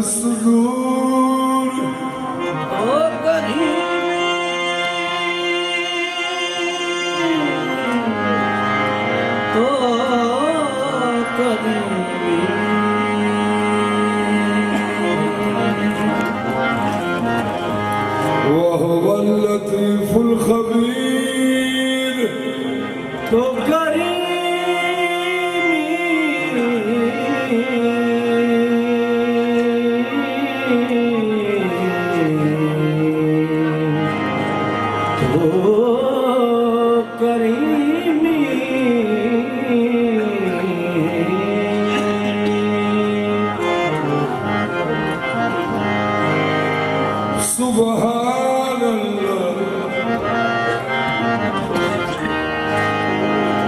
सुदूर ओ करीम तो करीम वहुवा लतीफुल खबीर तो सुभान अल्लाह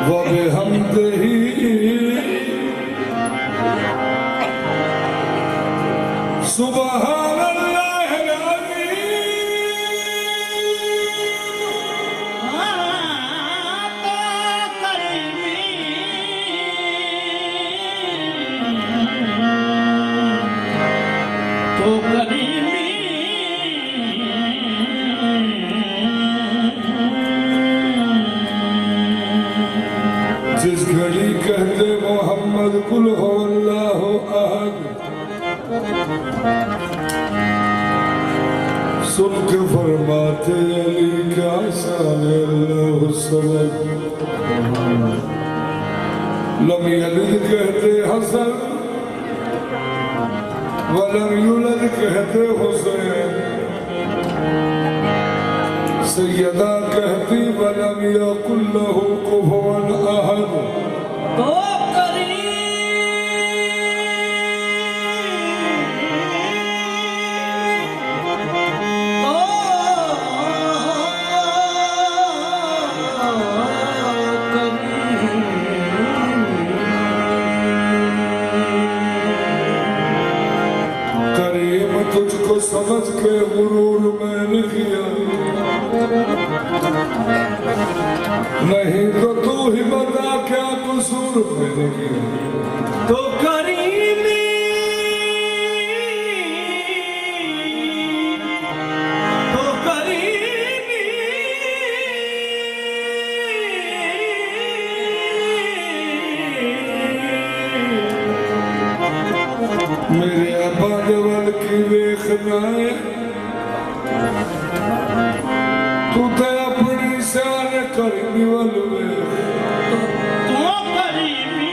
व बिहम्दिही सुभान अल्लाहिल अज़ीम तो करीम जिस घड़ी कहते मोहम्मद कुल हो अल्लाहु अहद सुन के फरमाते अली क्या शान अल्लाहु समद लम यलिद कहते हसन वलम युलद कहते हुसैन सैयदा कहती वलम यकुल लहू कुफुवन अहद तो करीम तुझको समझ के गुरूर मैंने किया नहीं तो तू ही बता क्या कसूर मैंने किया तो करीमी तो करीमी मेरे आबाद वाल की वेखना है तू तो अपनी शान करीमी वाल वेख तो करीमी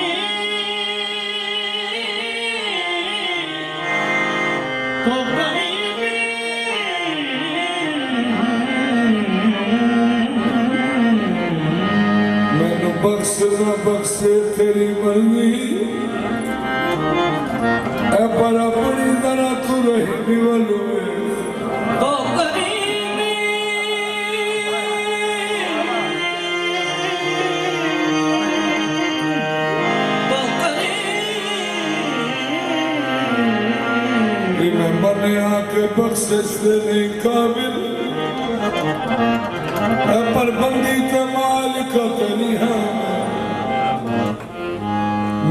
तो करीमी मैनू बख्श ना बख्शे तेरी मर्जी ए पर अपनी तरह तू रही वाल वेख तो करीमी तो करीमी मैं मने आके बख्शिश देने काबिल पर बंदी के मालिक तेरी हाँ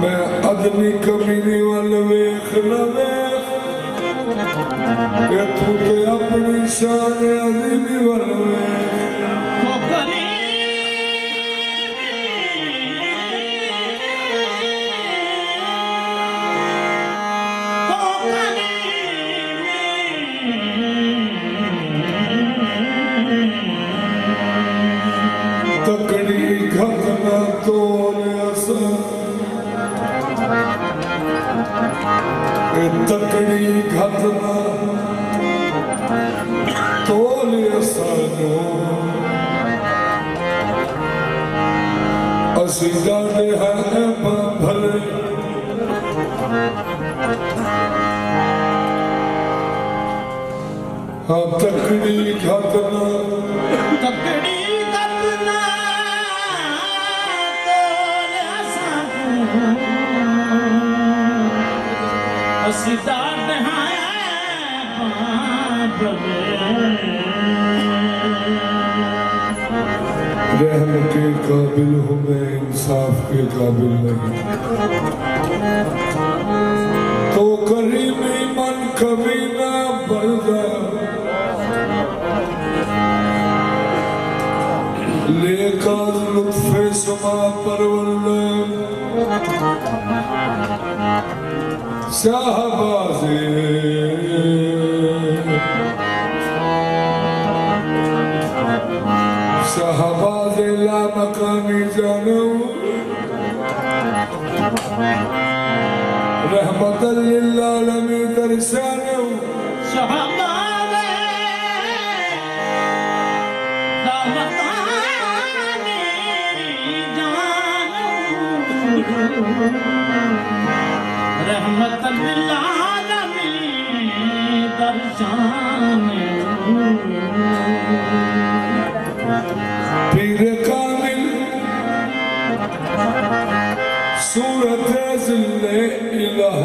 मैं अदनी कमीनी वाल वेख न वेख तू ते अपनी शान अजीमी वाल वेख तो करीमी तो तकड़ी घटना तोले असा तकड़ी घटना तोले असानो असी जाने हैं भले हाँ तकड़ी घटना तकड़ी घटना तोले असां असीदा रहम के काबिल हूँ मैं, इंसाफ के काबिल नहीं। तो करीमी मन कभी ना बढ़ता लेकर लुत्फ़े सुमा परवरले शाहबाज़े शाहबाज़े ला मकानी जानो रहमतल लिल आलमीन दर्शानो शहबाज़े दामतानी जानो रहमतल लिल आलमीन दर्शानो पीर कामिल सूरत ज़िल्ले इलाह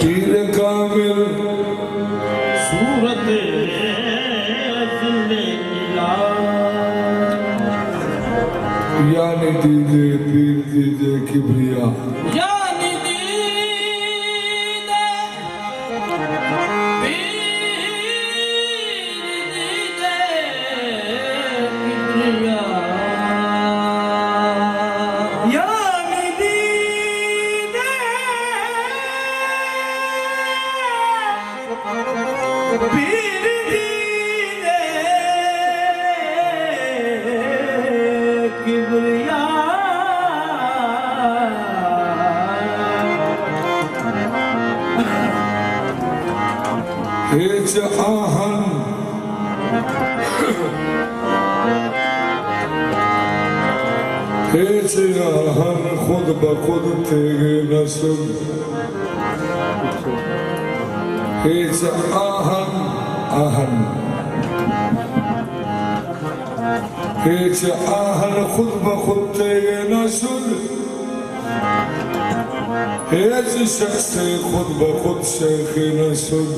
पीर कामिल सूरत ज़िल्ले इलाह यानी दीजे पीर दीजे किबरिया यानी दीदे पीर दीदे किबरिया यानी दीदे पीर दीदे किबरिया हेच आहन हेच आहन खुद बखुद तेगे नसब हेच आहन आहन हेच आहन खुद बखुद तेगे नसब हेच शख्स खुद बखुद शेख नसब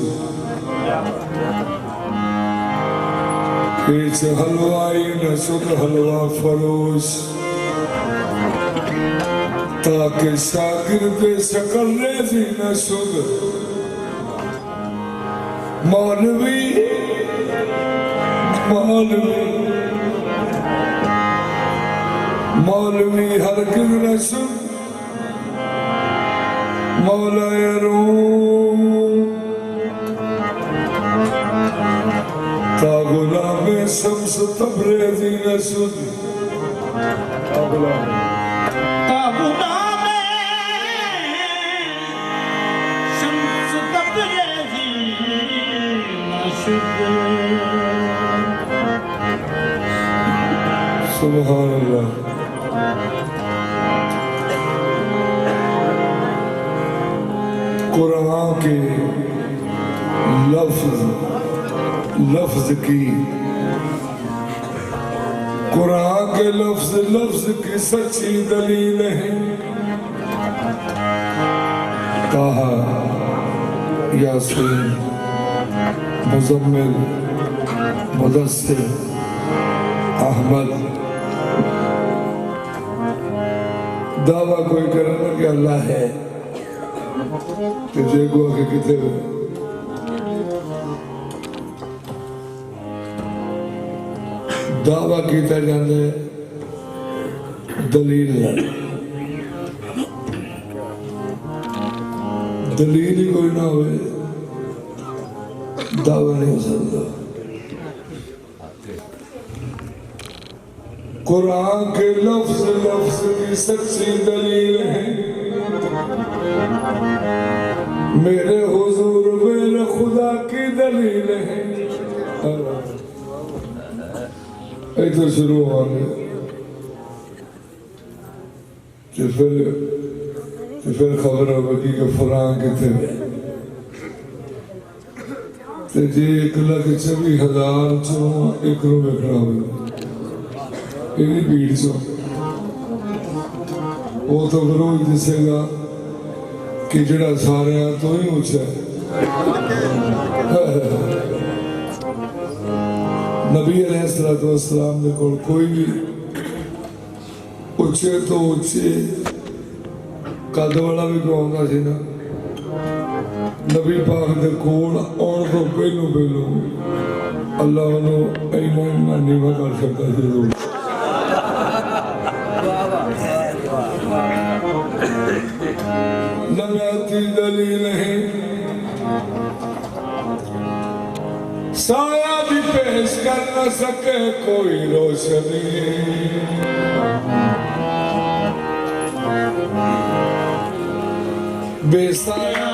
हेच हलवाई नसब हलवा फरोश ताकि शागिर्द शकल रेजी नसब मौलवी मौलवी मौलवी हरगिज नसब मौलाए रूम ता गुलामे शम्स तबरेज़ी नसब ताबुनामे शम्स तबरेज़ी नशब सुभान अल्लाह कुरान के लफ्ज की कुरान के लफ्ज की सच्ची दलील है कहा यासीन मुजम्मिल मुदस्सिर अहमद दावा कोई करना कि अल्लाह है तुझे को आगे कितने दावा किया जाता है दलील दलील ही कोई ना हो दावा नहीं हो सकता कुरान के लफ्ज की सच्ची दलील है मेरे हुजूर मेरे खुदा की दलील है इधर शुरू हो गए फिर खबर होगी कि फलां कितने ते जे 1,24,000 चों एक रू वेखना हो इन्नी भीड़ चो वो तो फिर वो दसेगा कि जड़ा सारे तो ही ऊंचा है नबी अलैहिस्सलाम ने कोई भी ऊंचे तो ऊंचे कद वाला भी गवाਉਂਦਾ ਸੀ ना नबी पाक दे कोल आउण ਤੋਂ ਪਹਿਲੋਂ अल्लाह ਨੂੰ ਇੰਨਾ ਨੀਵਾਂ ਕਰ ਸਕਦਾ ਸੀ ਜ਼ਰੂਰ लगाती दलील है साया भी पेश कर न सके कोई रोशनी बेसाया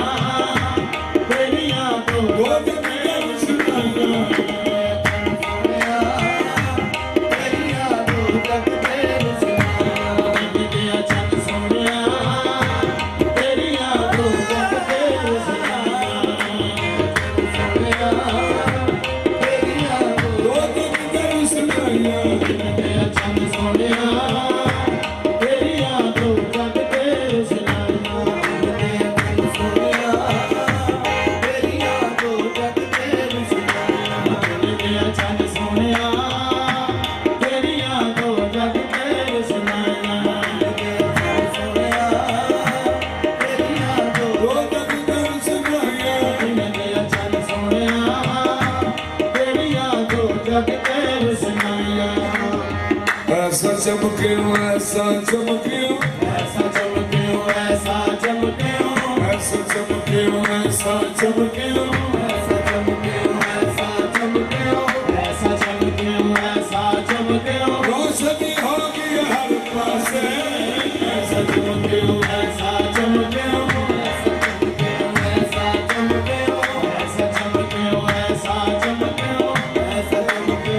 तेरिया तो रोज मेरा सुनाया तेरिया तो जग तेरे सुनाया तेरिया चंद सोनिया तेरिया तो जग तेरे सुनाया सोनिया तेरिया तो रोज मेरा सुनाया तेरिया चंद सोनिया तेरिया तो जग तेरे सुनाया सोनिया तेरिया तो जग तेरे सुनाया तेरिया चंद सोनिया तेरिया तो जग तेरे सुनाया सोनिया तेरिया तो रोज मेरा सुनाया तेरिया चंद सोनिया तेरिया तो जग तेरे सुनाया ऐसा चमके ऐसा चमके ऐसा चमके ऐसा चमके ऐसा चमके ऐसा चमके ऐसा चमके ऐसा चमके ऐसा चमके ऐसा चमके रोशनी होगी हर पासे ऐसा चमके ऐसा चमके ऐसा चमके ऐसा चमके ऐसा चमके ऐसा चमके ऐसा चमके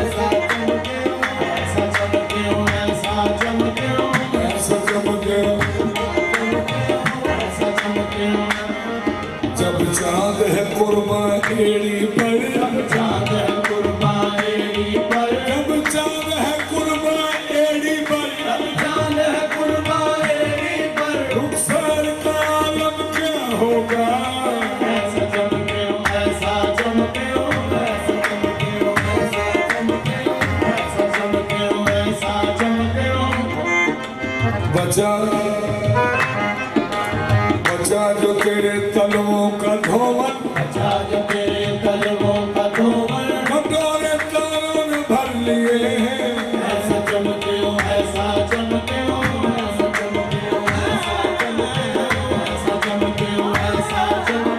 ऐसा चमके ऐसा चमके ऐसा चमके ऐसा चमके जब चाँद है कुर्बा एड़ी पर चाँद है कुर्बानी पर जब चाँद है कुर्बा एड़ी पर चाँद है कुर्बानी पर रुखसार का आलम क्या होगा ऐसा चमके ऐसा चमके ऐसा चमके ऐसा चमके ऐसा चमके ऐसा चमके बचा बचा जो तेरे तलवों का धोवन अच्छा जो तेरे कलमों का धोवन कटोरे तारों ने भर लिए हैं ऐसा चमके ऐसा चमके ऐसा चमके ऐसा चमके ऐसा चमके ऐसा चमके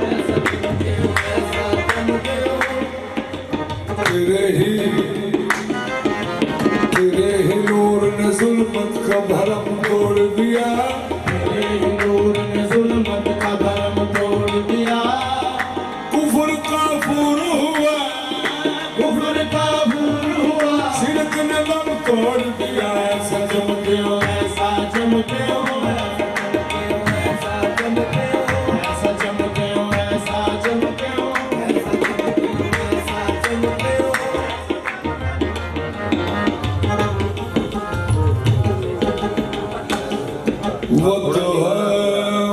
ऐसा चमके ऐसा चमके तेरे ही नूर ने जुल्मत का भरम तोड़ दिया तेरे नूर ने जुल्मत का भरम तोड़ दिया कुफर का फूर हुआ कुफर का भूल हुआ शिरक ने दम तोड़ दिया ऐसा चमके ऐसा चमके ऐसा चमके ऐसा चमके ऐसा चमके ऐसा चमके वद्दुहा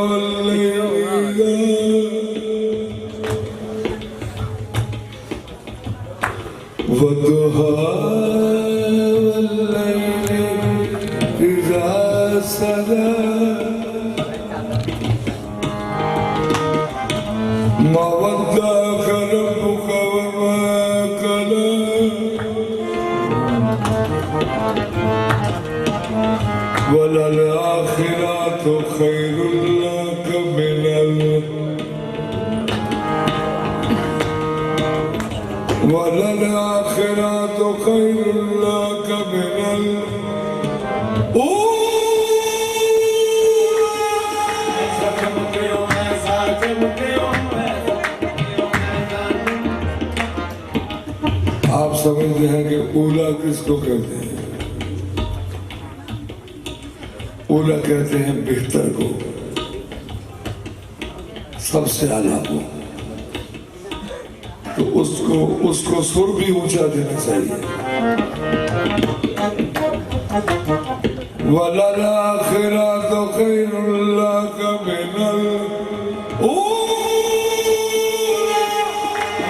वल्लैली वद्दुहा वल्लैली इज़ा सजा मा वद्दअक रब्बुक वमा कला वललआखिरतु खैरुल लक मिनल वललआखिरतु खैरुल लक मिनल ऐसा चमके ऐसा चमके आप समझते हैं कि ऊला किसको कहते हैं ऊला कहते हैं बेहतर को सबसे आला को तो उसको सुर भी ऊंचा देना चाहिए वलल आखिरतु खैरुल लक मिनल ऊला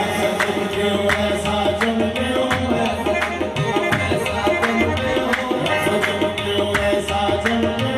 ऐसा चमके ऐसा चमके ऐसा चमके ऐसा चमके ऐसा चमके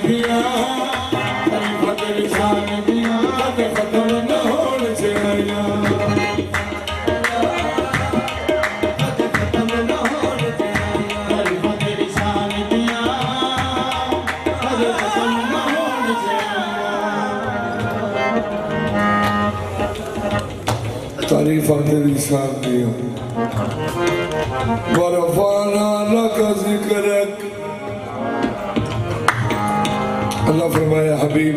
दिया तेरी शान दिया कद खत्म न होण चाहिया खत्म न होने चाहिए तेरी शान दिया खत्म न होने चाहिए तारीफ तेरी शान दिया वरफाना लक जिक्रक अल्लाह फरमाया हबीब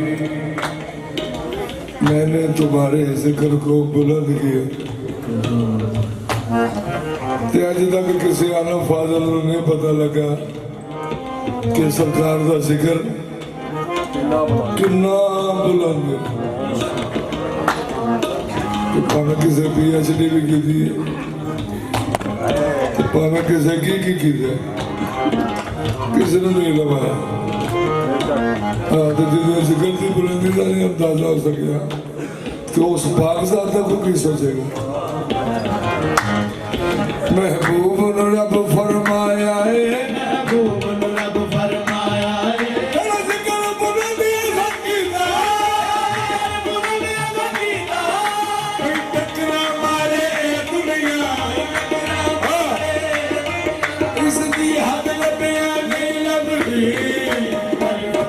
मैंने तुम्हारे जिक्र को बुलंद किया ते अज तक किसी आलम फाजल को नहीं पता लगा कि सरकार का जिक्र कितना बुलंद है भावें किसी PhD भी की थी भावें किसी की किसी ने नहीं लगाया हाँ तो जो जिक्र की बुलंदी का नहीं अंदाजा हो सकेगा तो उस पाकज़ात को की सोचेगा महबूब ने रब फरमाया है महबूब ने रब फरमाया है तेरा जिक्र बुलंदी सकीना बुलंदी सकीना कोई टकरा मारे दुनिया इसकी हद में बयान नहीं लगती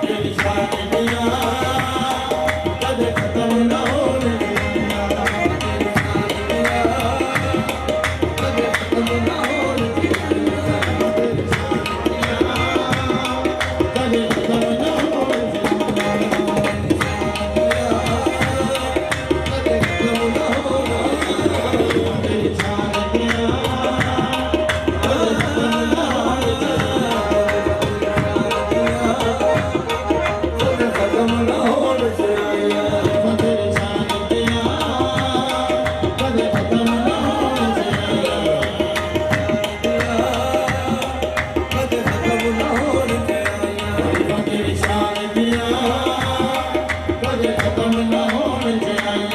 तेरी शान दिया कद खत्म न होने कद खत्म न होने तेरी शान दिया कद खत्म न होने कद खत्म न होने तेरी शान दिया कद खत्म न होने खत्म न होने चाहिए तेरी शान दिया कद खत्म न होने कद खत्म न होने चाहिए तेरी शान दिया कद खत्म न होने चाहिए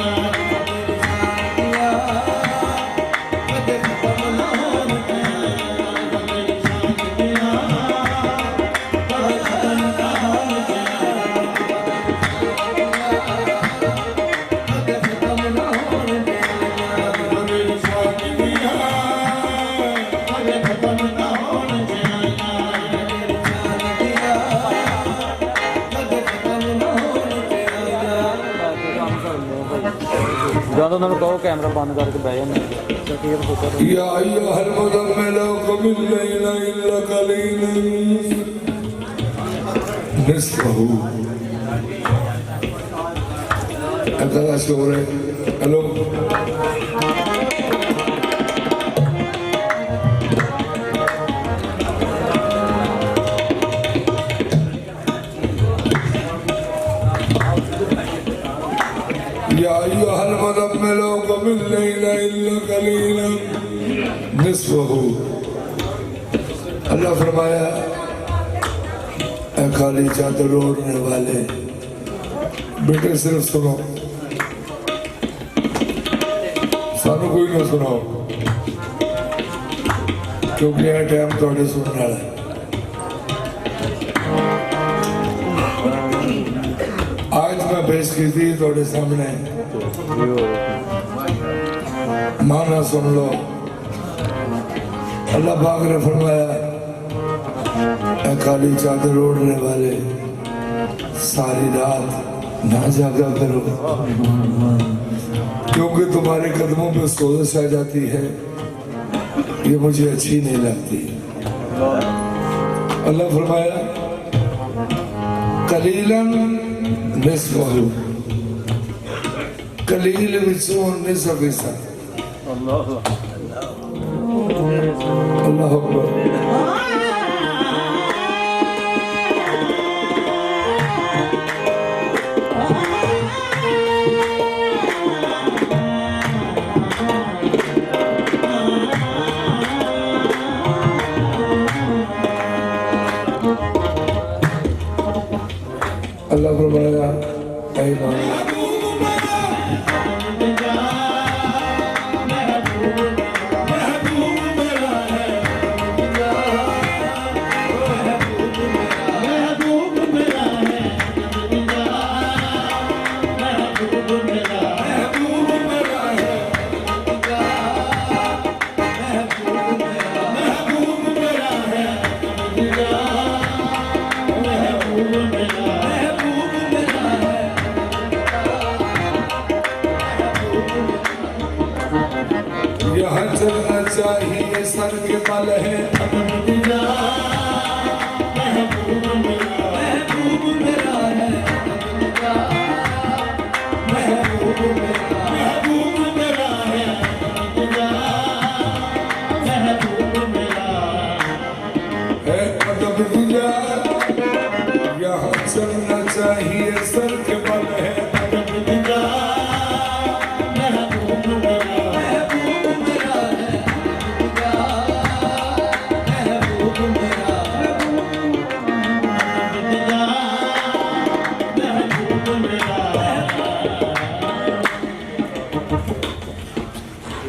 कद खत्म न होने तेरी शान दिया कद खत्म न होने कद खत्म न होने तेरी शान दिया कद खत्म न होने ਜਦੋਂ ਉਹਨਾਂ ਨੂੰ ਕਹੋ ਕੈਮਰਾ ਬੰਦ ਕਰਕੇ ਬਹਿ ਜਾਂਦੇ ਕੀ ਸੋਚਿਆ या अय्युहल मुज़म्मिल क़ुम अल-लैल इल्ला क़लीलन निस्फ़हु अल्लाह शोर है हेलो या अय्युहल मुज़म्मिल क़ुम अल-लैल इल्ला क़लीलन निस्फ़हु अल्लाह फरमाया ऐ खाली चादर ओढ़ने वाले बेटे सिर्फ सुनो सानू कोई ना सुनाओ क्योंकि यह टाइम थोड़े सुनने वाला है आज मैं पेश की थी थोड़े सामने माना सुन लो अल्लाह पाक ने फरमाया ऐ काली चादर ओढ़ने वाले सारी रात ना जागा करो क्योंकि तुम्हारे कदमों पे सोजश आ जाती है ये मुझे अच्छी नहीं लगती अल्लाह फरमाया कलीलन निस्फ़हु कलील विचों निस्फ़ हिस्सा अल्लाह अकबर अल्लाह फरमाया ऐ ईमान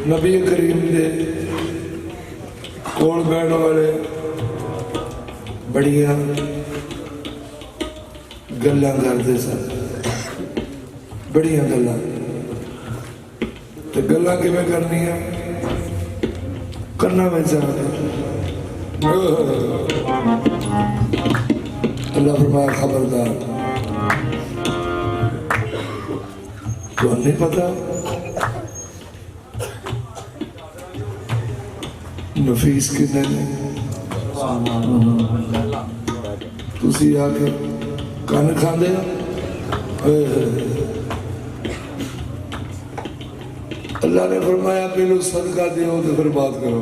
नबी करीम दे कोल बैठने वाले बड़िया गल्लां करते सन, बड़िया गल्लां। तो गल्लां किवें करनियां? कन्ना में जाके अल्लाह फरमाया खबरदार, तो नहीं पता नफीस किन्ने ने तुसी आके कन खांदे हो। अल्लाह ने फरमाया पहले सदका दो तो फिर बात करो।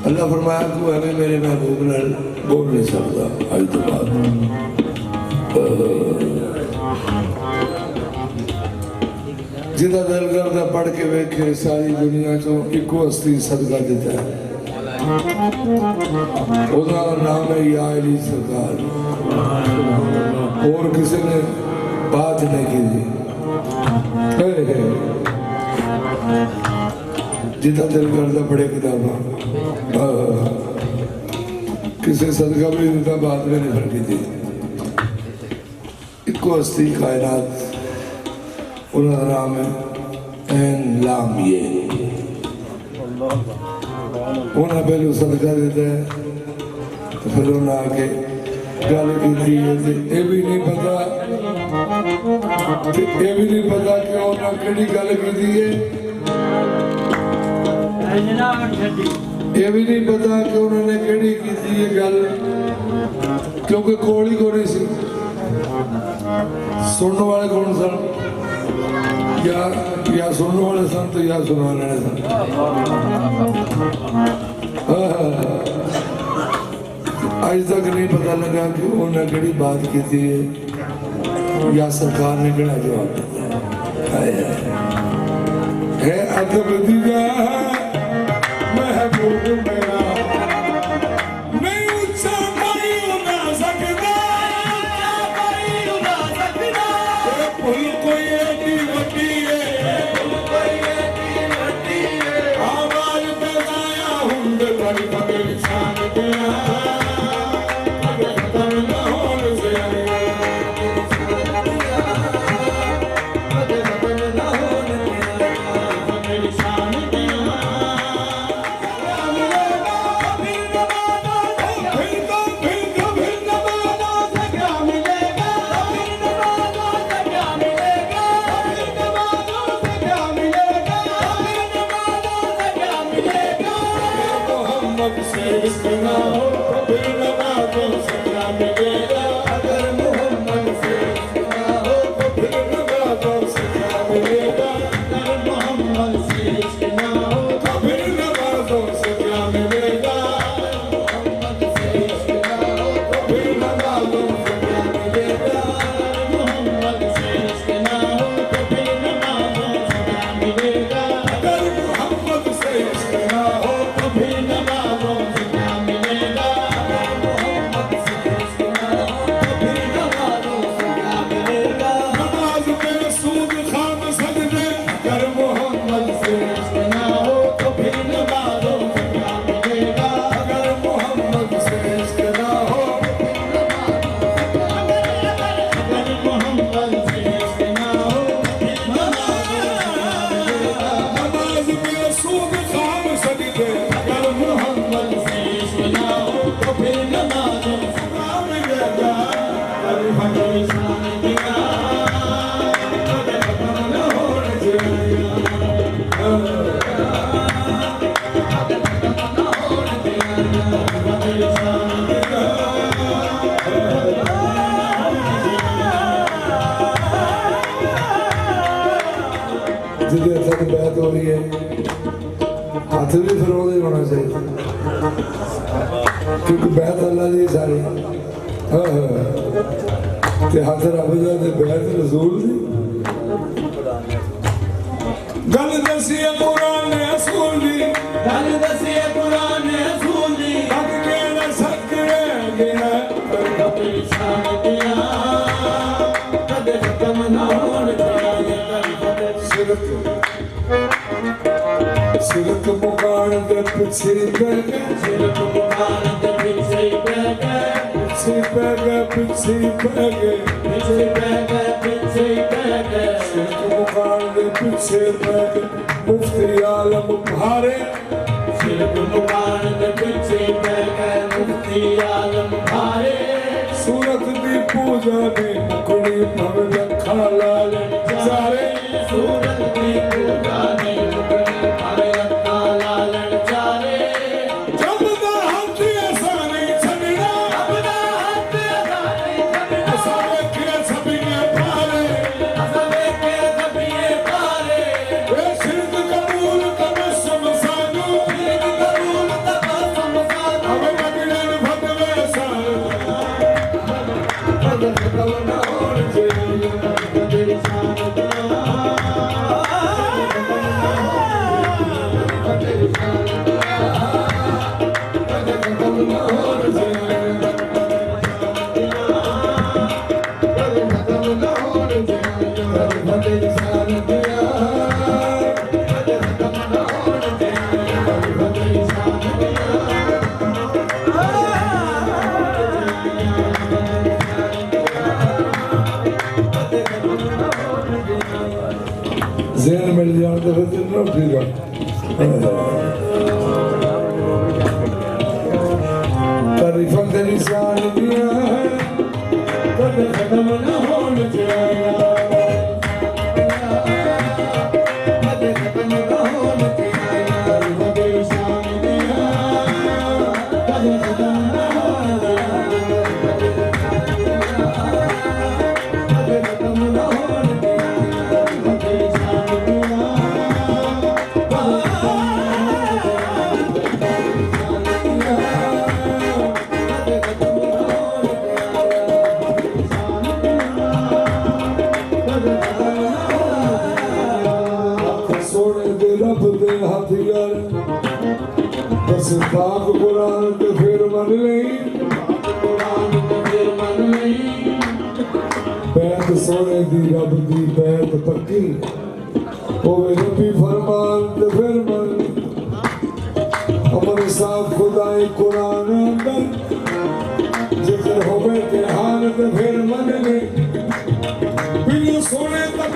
अल्लाह फरमाया तू हमें मेरे महबूब नाल बोल नहीं सकता आज तो बात। जिदा दिल करता पढ़ के वेखे सारी दुनिया चो इको हस्ती सदका देता है, उसका नाम है या अली सरकार। और किसी ने बात नहीं की थी। जिदा दिल करता पढ़े किताबा, किसी सदका भी देता, बात में नहीं फर्की थी। इको हस्ती कायनात, उनका नाम है एन लामिये। उन्हें पहले सदका देता है तो फिर उन्हें आके गल की ये भी नहीं पता, ये भी नहीं पता कि उन्हें केड़ी गल की है, ये भी नहीं पता कि उन्होंने केड़ी की ये गल, क्योंकि कोल ही कोनी सी। सुनने वाले कौन सन? या सुनने वाले सन तो या सुनाने वाले सन। आज तक नहीं पता लगा कि उन्होंने केड़ी बात की थी या सरकार ने केड़ा जवाब दिया है। अदब दिया महबूब मेरा नहीं ऊंचा कोई उड़ा सकता, पुल कोई एडी वड्डी है, आवाज पे आया हुंद बड़ी बड़ी शान दिया, अगर खत्म न होने से जिदे हथ बैत हो रही है, हाथ भी फिर होना चाहिए, क्योंकि बैत अल्लाह दी सारी। हाथ रब दा ते बैत रसूल दी। गल दसी कुरान ने असूल दी, गल दसी कुरान ने असूल दी, हक के न सकरे गया पर शान दिया। सिरक मुकान दे पिछे पै गए सिरक मुकान दे पिछे पै गए पिछे पै गए पिछे पै गए पिछे पै गए पिछे पै गए सिरक मुकान दे पिछे पै गए मुफ्ती आलम भारे सिरक मुकान दे पिछे पै गए मुफ्ती आलम भारे सूरत दी पूजा ने मुकड़ी भव लखा लाल जारे सूरत दी पूजा ने मुकड़ी भव लखा लालन चारे जब दा हाथ असानी छड़ना अपना हाथ असाने छड़ना असावे के सभी पारे असावे के सभी पारे वे सिरक कबूल तबस्सुम सानू सिरक कबूल तबस्सुम सानू अब मदीने फतवे साल भगत कवना और जेलियो तेरी शान तेरी शान भगत कवना और जेलियो भगत कवना और जेलियो तेरी शान दिया भगत कवना और जेलियो तेरी शान ज़हन मिल जाए तो फिर ना ठीक है तारीफ़ां तेरी शान दिया कद खत्म न होने चाहिए कद खत्म न होने चाहिए तेरी शान दिया कद खत्म न होने चाहिए कद खत्म न होने चाहिए तेरी शान दिया सोने दे रब दे हथियार बस पाक कुरान ते फिर मन नहीं कुरान ते मन नहीं बैत सोने दी रब दी बैत पक्की होवे रबी फरमान ते फिर मन अमर साहब खुदाए कुरान अंदर जिक्र होवे ते हाल ते फिर मन नहीं बिनु सोने तक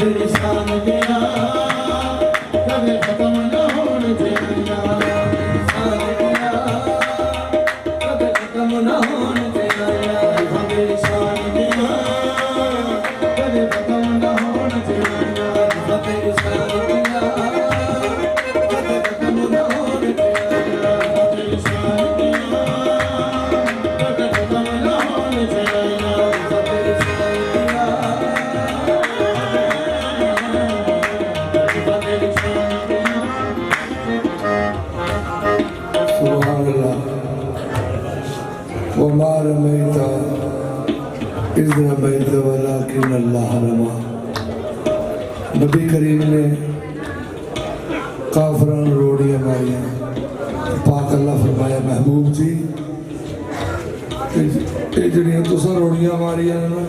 तेरी शान दिया कभी खत्म न होने चाहिए शान दिया कभी खत्म न होने चाहिए तेरी शान दिया कभी खत्म न होने चाहिए तेरी शान दिया कभी खत्म न होने चाहिए तेरी शान दिया कभी खत्म न होने चाहिए तेरी शान दिया सुभान अल्लाह वमा रमैत इज़ रमैत वलाकिन अल्लाह रमा नबी करीम ने काफरान रोड़ियां मारियां पाक अल्लाह फरमाया महबूब जी ये जड़ियां तुसा रोड़ियां मारियां ना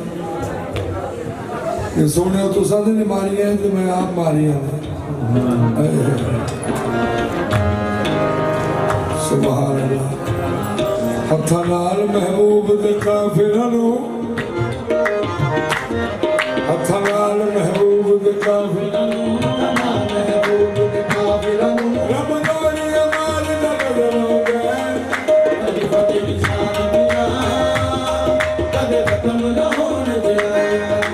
ये सोने तुसा ने मारियां तो मैं आप मारियां सुभान अल्लाह हत्थां नाल महबूब दे काफिरां नूं हत्थां नाल महबूब दे काफिरां नूं महबूब के काफिरां रब नाली अमाल दा बदलों गए कभी तेरी शान दिया कभी खत्म न होने चाहिए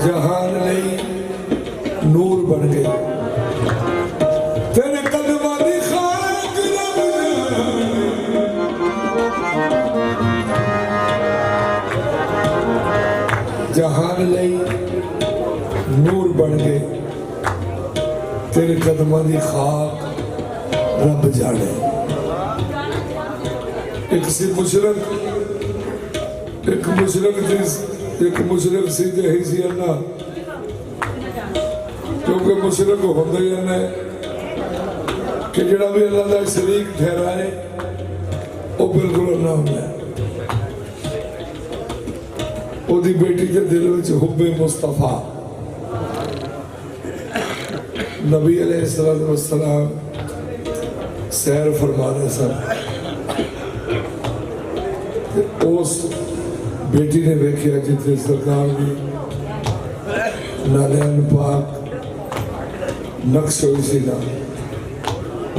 जहान लई नूर बन गई तेरे कदमां दी खाक रब जहान लई नूर बन गए तेरे कदमां दी खाक रब जाने एक सी मुशरक सी ही सी अन्ना क्योंकि मुशरक होंगे ही अन्ना कि जड़ा भी अल्लाह का शरीक ठहराए वो बिल्कुल अन्ना होंगे ओदी बेटी के दिल में हुब्बे मुस्तफा नबी अलैहिस्सलाम सैर फरमा रहे सन उस बेटी ने वेख्या जिथे सरकार भी नालैन पाक नक्श हुई सी ना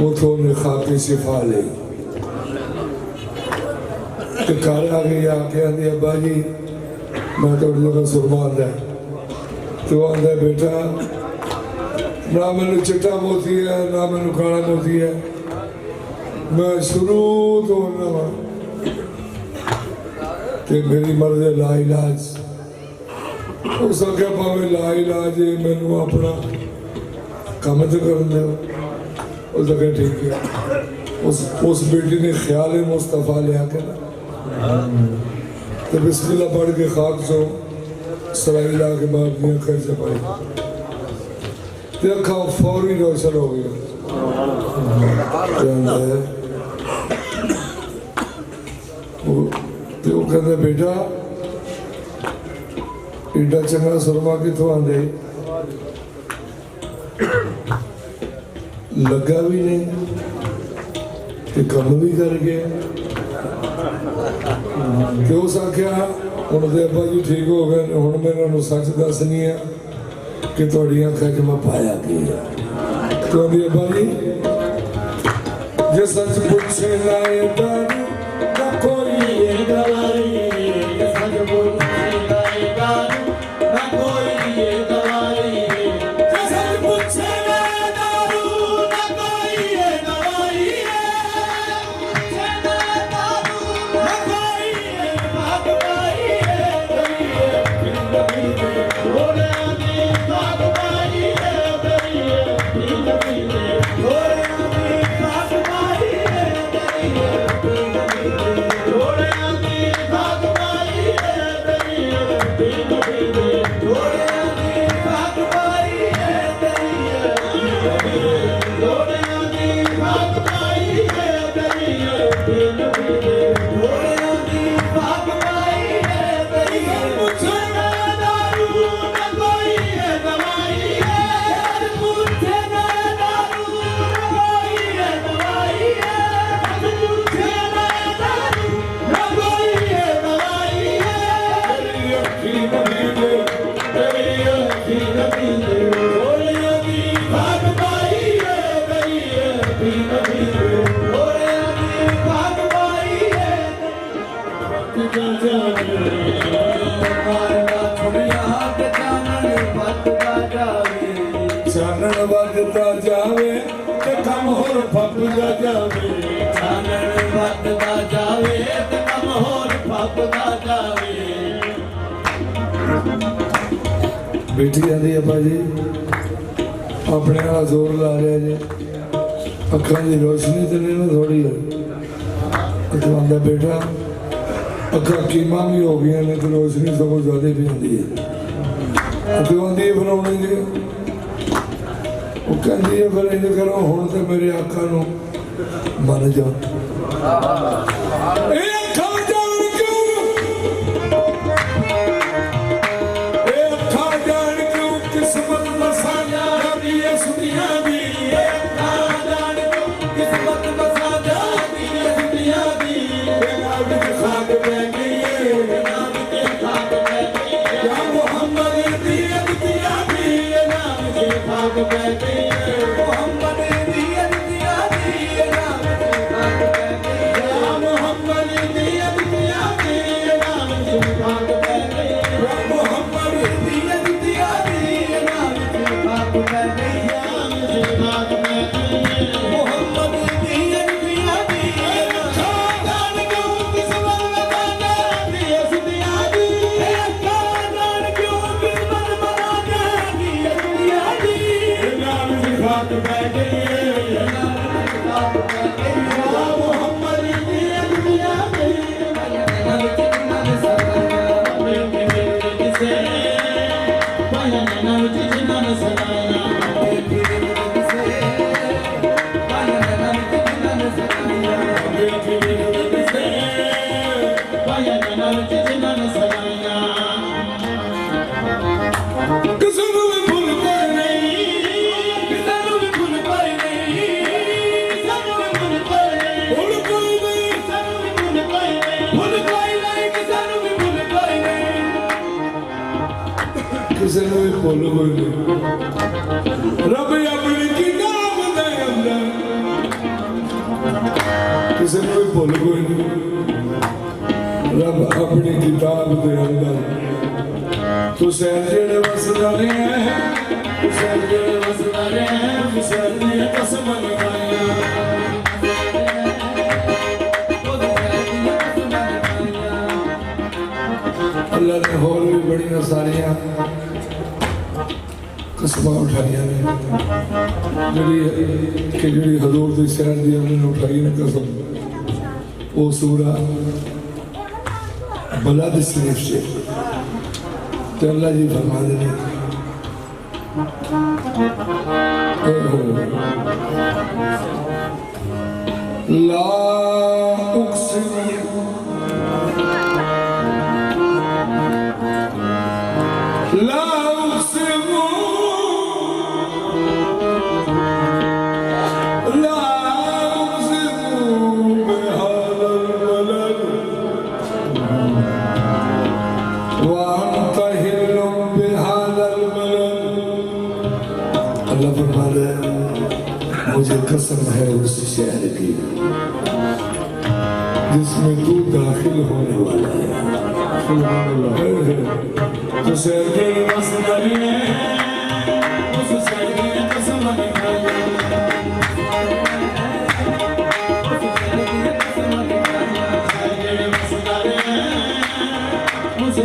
उथों ने खाके शिफा ली ते घर आ गई आके आंदी अब्बा जी मैं तो लोगों सुरमा आंदा तो आंदा बेटा ना मैनू चिट्टा मोती है ना मैनू काला मोती है मैं शुरू तो ना कि मेरी मर्ज़ ला इलाज उस आख्या भावे ला इलाज मैनू अपना काम तो कर दो उस आख्या ठीक है उस बेटी ने ख्याल मुस्तफा लिया के ना तो बिस्मिल्लाह पढ़ के खाक सो सराई ला के बाद दिया खैर से पड़ी तो अखा फौरी रोशन हो गया तो वो कहते बेटा एडा चंगा सुरमा कितों आंदे लगा भी नहीं ते कम भी कर गया तो उस आख्या हुण ते अब्बा जी ठीक हो गए हुण मैं इन्हां सच दसनी है कि तुहाडी अखां च मैं पाया की तो आंदी अब्बा जी जे सच पूछे लाए दारू ना कोई दवाई सच पूछे लाए दारू ना कोई दवाई सच पूछे लाए दारू ना कोई दवाई चानन वधदा जावे ते कम होर फपदा जावे चानन वधदा जावे ते कम होर फपदा जावे बेटी आंदी अब्बा जी अपने नाल जोर ला लिया जी अखां दी रोशनी ते नहीं ना थोड़ी है तो आंदा बेटा अखां कीमा भी हो गई ने तो रोशनी सगों ज्यादा भी आंदी है तो आंदी है बनाउणी जी वो कहती है फिर इंज करो हुण ते मेरे आका नूं मन जाओ किस्मत मसाजा दी सुनिया दी किस्मत मसाजा दी सुनिया दी खाक बह गई नाम के खाक बह गई या मोहम्मद दी अतिया दी नाम के खाक बह गई मोहम्मद दी अतिया दी नाम के खाक बह गई या मोहम्मद खाक पै गई मोहम्मद दिया दिया दीना खाक पै गई खाक पै गई मोहम्मद दिया दिया दीना खानदान क्यों किस्मत बनाना दिए सुनिया दी खानदान क्यों किस्मत बनाना दिया दुनिया दी नाम से खाक पै गई खाक पै गई मोहम्मद दिए दुनिया गई किसी को भी भूल पाए नहीं किसी को भी भूल पाए नहीं भूल पाए नहीं भूल पाए नहीं किसी को भी भूल पाए नहीं किसी को भी भूल कोई नहीं रब अपनी किताब दे अंदर किसी को भी भूल कोई नहीं रब अपनी किताब दे अंदर तू सैजेड़े वसदा रहे तू सैजेड़े वसदा रहे तू सैजेड़े कसम लगाया अल्लाह ने होर भी बड़ी सारियां कसमां उठाइयां ने जिहड़ी हजूर दी शहर दी उन्होंने उठाई ने कसम वो सूरा बलद शरीफ से तो अल्लाह जी फरमा देने ला उक़्सिमु ला उक़्सिमु ला उक़्सिमु बिहाज़ल बलद अल्लाह फरमाता है मुझे कसम है उस शहर की जिसमें तू दाखिल होने वाला है तो शहर के मसदरी है उस शहर की कसम लगाया मुझे